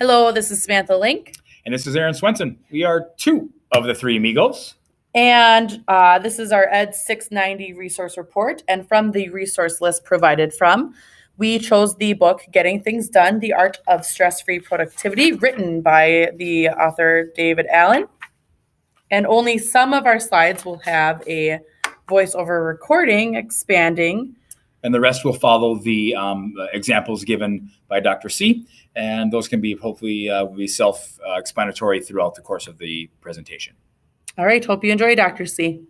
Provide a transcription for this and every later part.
Hello, this is Samantha Link. And this is Aaron Swenson. We are two of the three amigos. And this is our Ed 690 resource report. And from the resource list provided from, we chose the book Getting Things Done, The Art of Stress-Free Productivity, written by the author David Allen. And only some of our slides will have a voiceover recording expanding. And the rest will follow the examples given by Dr. C. And those can be hopefully be self-explanatory throughout the course of the presentation. All right. Hope you enjoy, Dr. C.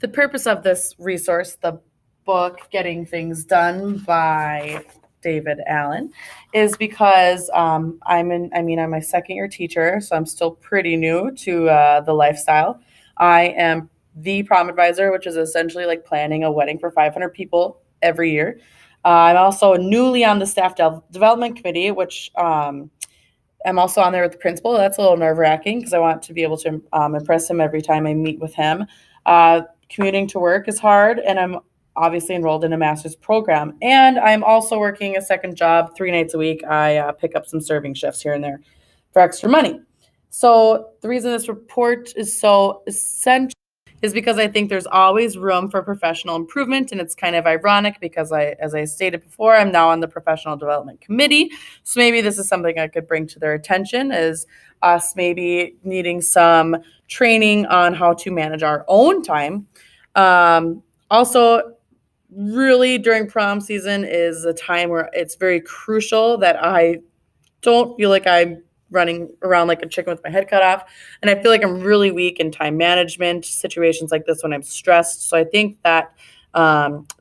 The purpose of this resource, the book Getting Things Done by David Allen, is because I'm a second year teacher, so I'm still pretty new to the lifestyle. I am the prom advisor, which is essentially like planning a wedding for 500 people every year. I'm also newly on the staff development committee, which I'm also on there with the principal. That's a little nerve-wracking because I want to be able to impress him every time I meet with him. Commuting to work is hard, and I'm obviously enrolled in a master's program. And I'm also working a second job 3 nights a week. I pick up some serving shifts here and there for extra money. So the reason this report is so essential is because I think there's always room for professional improvement. And it's kind of ironic because as I stated before, I'm now on the professional development committee. So maybe this is something I could bring to their attention, is us maybe needing some training on how to manage our own time. Also, really during prom season is a time where it's very crucial that I don't feel like I'm running around like a chicken with my head cut off. And I feel like I'm really weak in time management situations like this when I'm stressed. So I think that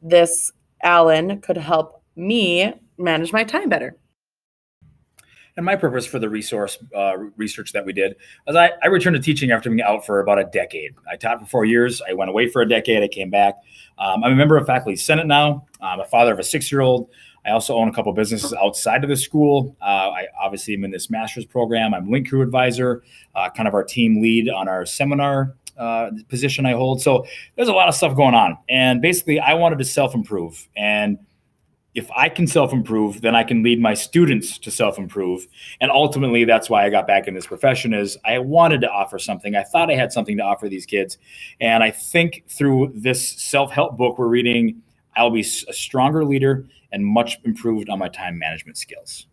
this Allen could help me manage my time better. And my purpose for the research that we did was I returned to teaching after being out for about a decade. I taught for 4 years. I went away for a decade. I came back. I'm a member of Faculty Senate now. I'm a father of a 6-year-old. I also own a couple businesses outside of the school. I obviously am in this master's program. I'm Link Crew advisor, kind of our team lead on our seminar position I hold. So there's a lot of stuff going on. And basically, I wanted to self-improve. And if I can self-improve, then I can lead my students to self-improve. And ultimately, that's why I got back in this profession, is I wanted to offer something. I thought I had something to offer these kids. And I think through this self-help book we're reading, I'll be a stronger leader and much improved on my time management skills.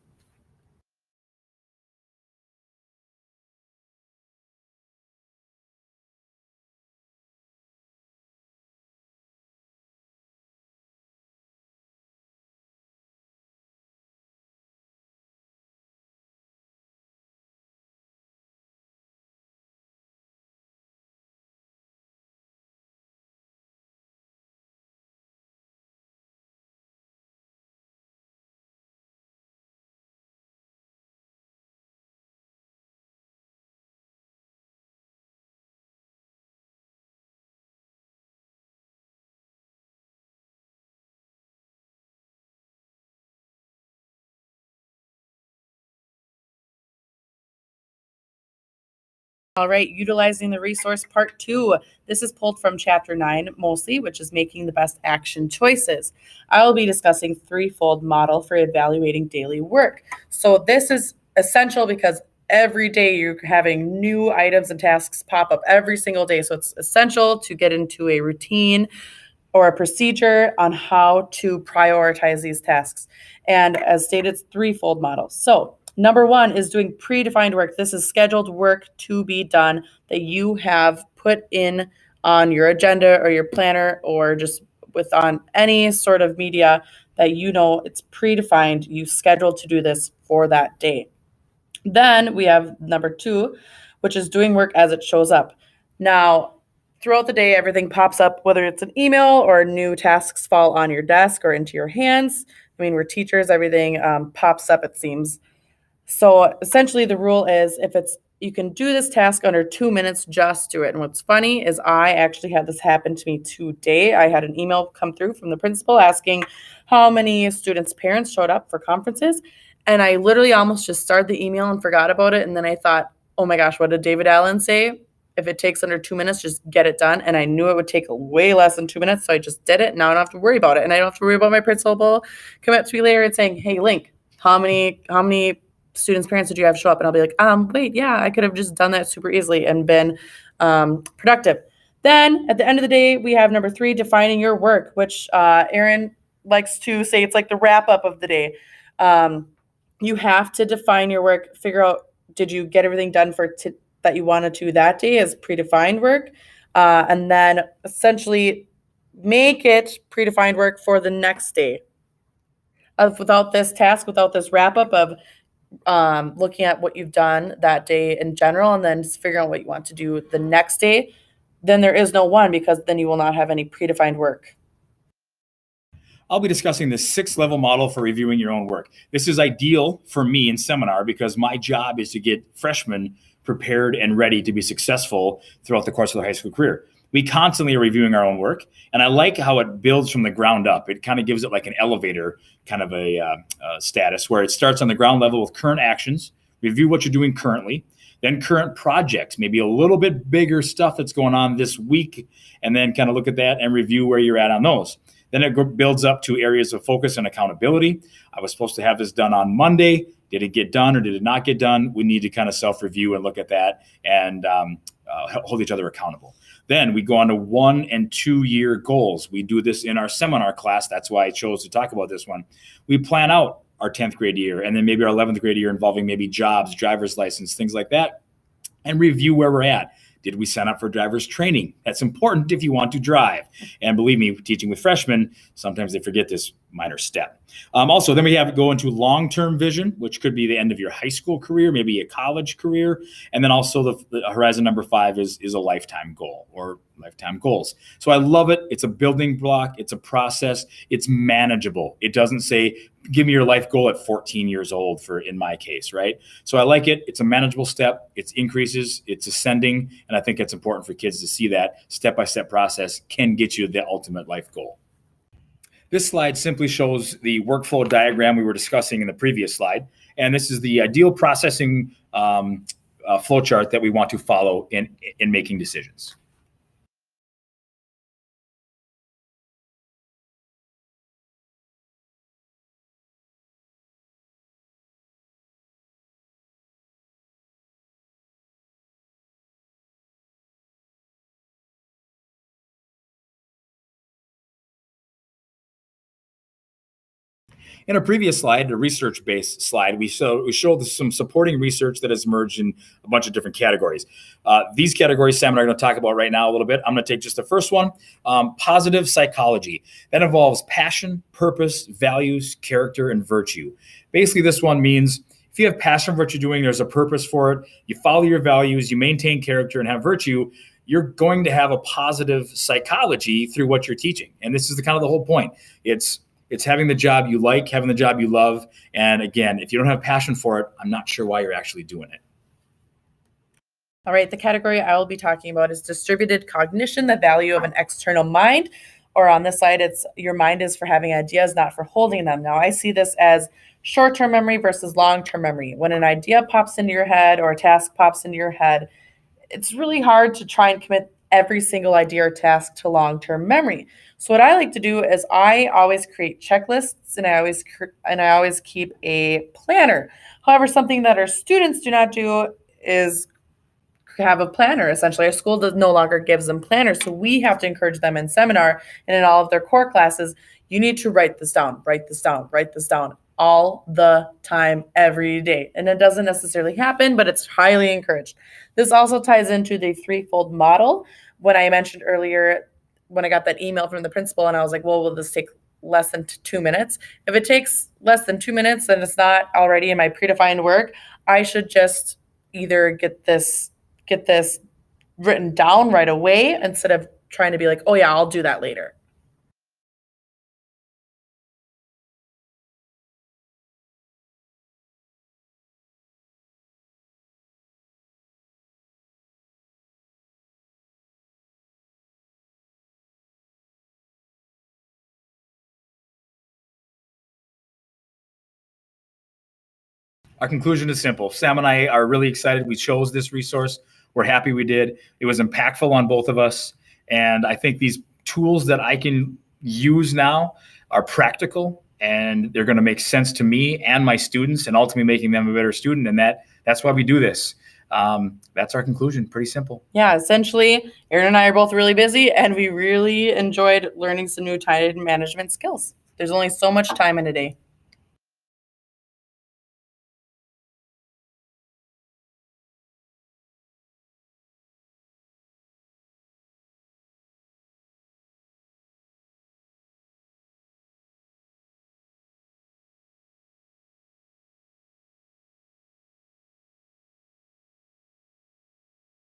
All right, utilizing the resource part 2. This is pulled from chapter 9 mostly, which is making the best action choices. I will be discussing threefold model for evaluating daily work. So this is essential because every day you're having new items and tasks pop up every single day. So it's essential to get into a routine or a procedure on how to prioritize these tasks. And as stated, it's threefold model. So number 1 is doing predefined work. This is scheduled work to be done that you have put in on your agenda or your planner or just on any sort of media that you know it's predefined. You scheduled to do this for that day. Then we have number 2, which is doing work as it shows up. Now, throughout the day, everything pops up, whether it's an email or new tasks fall on your desk or into your hands. I mean, we're teachers, everything pops up, it seems. So essentially, the rule is if it's you can do this task under 2 minutes, just do it. And what's funny is I actually had this happen to me today. I had an email come through from the principal asking how many students' parents showed up for conferences. And I literally almost just started the email and forgot about it. And then I thought, oh my gosh, what did David Allen say? If it takes under 2 minutes, just get it done. And I knew it would take way less than 2 minutes. So I just did it. Now I don't have to worry about it. And I don't have to worry about my principal coming up to me later and saying, hey, Link, how many students' parents did you have show up? And I'll be like, wait, yeah, I could have just done that super easily and been productive. Then at the end of the day, we have number 3, defining your work, which Erin likes to say it's like the wrap up of the day. You have to define your work, figure out, did you get everything done that you wanted to that day as predefined work? And then essentially make it predefined work for the next day. Without this task, without this wrap up of looking at what you've done that day in general and then just figuring out what you want to do the next day, then there is no one, because then you will not have any predefined work. I'll be discussing the 6-level model for reviewing your own work. This is ideal for me in seminar because my job is to get freshmen prepared and ready to be successful throughout the course of their high school career. We constantly are reviewing our own work, and I like how it builds from the ground up. It kind of gives it like an elevator kind of a status where it starts on the ground level with current actions, review what you're doing currently, then current projects, maybe a little bit bigger stuff that's going on this week, and then kind of look at that and review where you're at on those. Then it builds up to areas of focus and accountability. I was supposed to have this done on Monday. Did it get done or did it not get done? We need to kind of self-review and look at that and hold each other accountable. Then we go on to 1 and 2 year goals. We do this in our seminar class. That's why I chose to talk about this one. We plan out our 10th grade year and then maybe our 11th grade year involving maybe jobs, driver's license, things like that, and review where we're at. Did we sign up for driver's training? That's important if you want to drive. And believe me, teaching with freshmen, sometimes they forget this minor step. Also, then we have go into long-term vision, which could be the end of your high school career, maybe a college career. And then also the horizon number 5 is a lifetime goal or lifetime goals. So I love it. It's a building block. It's a process. It's manageable. It doesn't say, give me your life goal at 14 years old in my case, right? So I like it. It's a manageable step. It's increases. It's ascending. And I think it's important for kids to see that step-by-step process can get you the ultimate life goal. This slide simply shows the workflow diagram we were discussing in the previous slide. And this is the ideal processing flowchart that we want to follow in making decisions. In a previous slide, a research-based slide, we showed some supporting research that has emerged in a bunch of different categories. These categories, Sam and I are going to talk about right now a little bit. I'm going to take just the first one, positive psychology. That involves passion, purpose, values, character, and virtue. Basically, this one means if you have passion for what you're doing, there's a purpose for it, you follow your values, you maintain character and have virtue, you're going to have a positive psychology through what you're teaching. And this is the whole point. It's having the job you like, having the job you love. And again, if you don't have passion for it, I'm not sure why you're actually doing it. All right, the category I will be talking about is distributed cognition, the value of an external mind. Or on this side, it's your mind is for having ideas, not for holding them. Now, I see this as short-term memory versus long-term memory. When an idea pops into your head or a task pops into your head, it's really hard to try and commit every single idea or task to long-term memory. So what I like to do is I always create checklists and I always keep a planner. However, something that our students do not do is have a planner. Essentially, our school no longer gives them planners. So we have to encourage them in seminar and in all of their core classes. You need to write this down, write this down, write this down all the time, every day. And it doesn't necessarily happen, but it's highly encouraged. This also ties into the threefold model. When I mentioned earlier, when I got that email from the principal and I was like, well, will this take less than 2 minutes? If it takes less than 2 minutes and it's not already in my predefined work, I should just either get this written down right away instead of trying to be like, oh yeah, I'll do that later. Our conclusion is simple. Sam and I are really excited. We chose this resource. We're happy we did. It was impactful on both of us. And I think these tools that I can use now are practical, and they're going to make sense to me and my students, and ultimately making them a better student. And that's why we do this. That's our conclusion. Pretty simple. Yeah, essentially, Erin and I are both really busy, and we really enjoyed learning some new time management skills. There's only so much time in a day.